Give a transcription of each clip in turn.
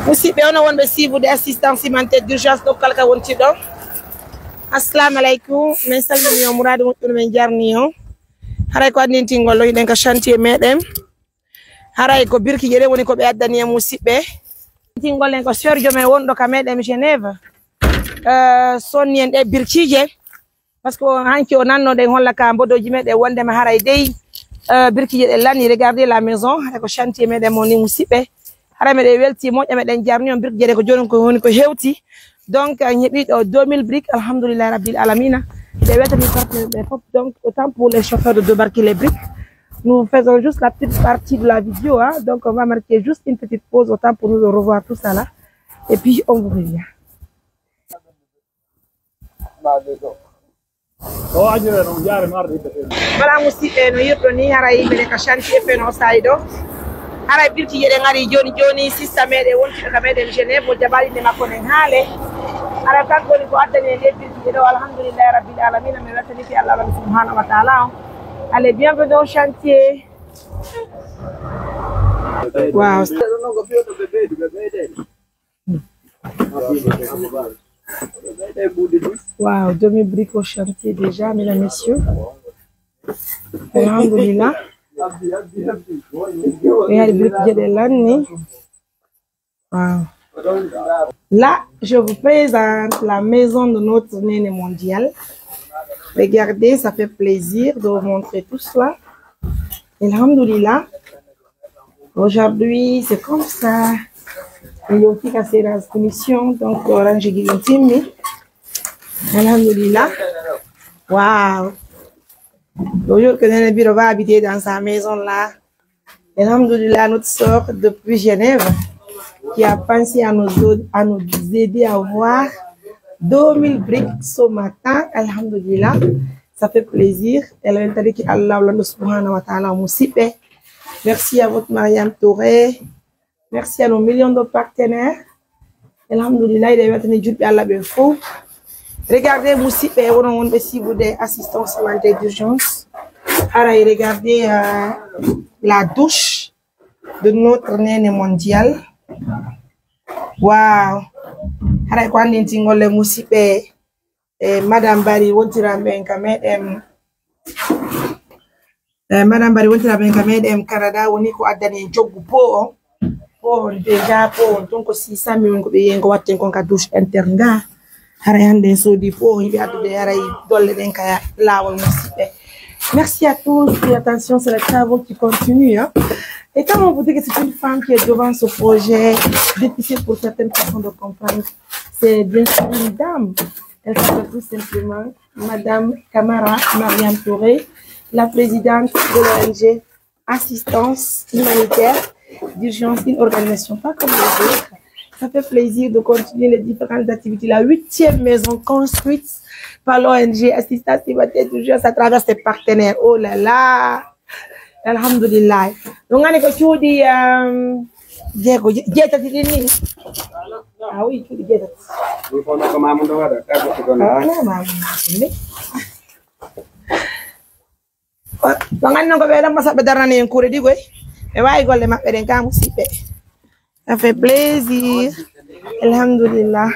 musidɓe ono wonɓe siibude assistance humanitaire d'urgence ɗo kala ka wonti ɗo. Assalamu aleykum, min salmini o mourade moƴƴuno men jarni o. Haray ko andintingol ɗo yiɗen ka chantier meɗen. Haray ko birkije ɗe woni ko ɓe addani e musidɓe. Tingol en ko serjo men wonɗo ka meɗen Genève. Sonni en ɗe birkije par ce que hanki o nannoɗen holla ka mbodoji meɗen wondema haray dey birkije ɗe lani. Regardez la maison, haray ko chantier meɗen mo ni musidɓe. Haray meɗen welti moƴƴa meɗen jarni on birkije ɗe ko joni ko woni ko hewti. Donc heɓi ɗo 2000 briques, alhamdoulillahi rabbil alamina. Ɓe weltani partenaire ɓe foof. Donc autant pour les chauffeurs de débarquer les briques. Nous faisons juste la petite partie de la vidéo, hein? Donc on va marquer juste une petite pause, autant pour nous de revoir tout ça là. Et puis on vous revient. Voilà musidɓe no yirɗo ni haray mbiɗen ka chantier feno sayɗo. Haray birkije ɗe ngari joni joni sista meɗen wontiɗo ka meɗen Genève o jaɓaɗinde makko nen haale. Haray kanko woni ko addani e nde birkije ɗo, alhamdoulillahi rabbil alamina. Mi weltaniki Allah subhanahu wa ta'ala. Allez, bienvenue au chantier. Wow. Wow, 2000 briques au chantier déjà, mesdames, messieurs. Alhamdulillah. Et les briques de l'année. Wow. Là, je vous présente la maison de notre néné mondial. Regardez, ça fait plaisir de vous montrer tout cela. Alhamdulillah. Aujourd'hui, c'est comme ça. Il y a aussi cassé la commission, donc orange guillotine. Alhamdulillah. Waouh. Aujourd'hui, que Néné Biro va habiter dans sa maison là. Alhamdulillah, notre sœur depuis Genève qui a pensé à nous aider à voir 2000 briques ce matin, alhamdulillah, ça fait plaisir. Elle a entendu que Allah subhanahu wa ta'ala musidɓe. Merci à votre Mariam Touré. Merci à nos millions de partenaires. Alhamdulillah, il a entendu juɗɓe Allah ɓe fof. Regardez musidɓe wono wonɓe siibude assistance humanitaire d'urgence. Haray, regardez la douche de notre néné mondial. Wow. Haray ko andintingol le musidɓe madame Bari wontiraɓe ka meɗen madame Bari wontiraɓe ka meɗen Canada woni ko addani joggu po on déjà po on ton ko 600 million ko ɓe yeyi ko watten kon ka douche interne nga. Haray hande soodi po on yiɓe addude haray dolle ɗen ka lawol musidɓe. Merci à tous et attention, c'est le travail qui continue, hein? Et comme on vous dit que c'est une femme qui est devant ce projet, difficile pour certaines personnes de comprendre, c'est bien sûr une dame. Elle s'appelle tout simplement Madame Kamara Mariam Touré, la présidente de l'ONG Assistance Humanitaire d'Urgence, une organisation pas comme les autres. Ça fait plaisir de continuer les différentes activités. La 8e maison construite par l'ONG Assistance Humanitaire d'Urgence à travers ses partenaires. Oh là là! Alhamdulillah. Donc, on est que tu dis, Diego, ni. Ah oui, tu dis Diego. Ça fait plaisir. Alhamdulillah.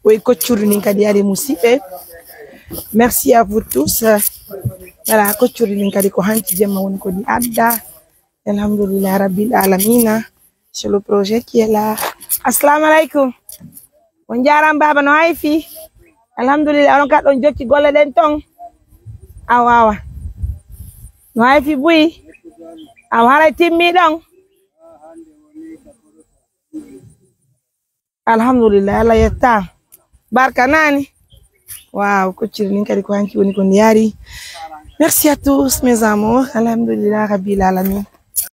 Oui, merci à vous tous. Voilà, alhamdulillah rabbil alamina sur le projet qui est là. Assalamu alaikum. On jaram baba no haifi. Alhamdulillah on kadon jokki golle den ton. Awawa. No haifi bui. Aw haray timmi don. Alhamdulillah Allah yetta. Barka nani. Wow, merci à tous mes amours. Alhamdulillah rabbil alamin.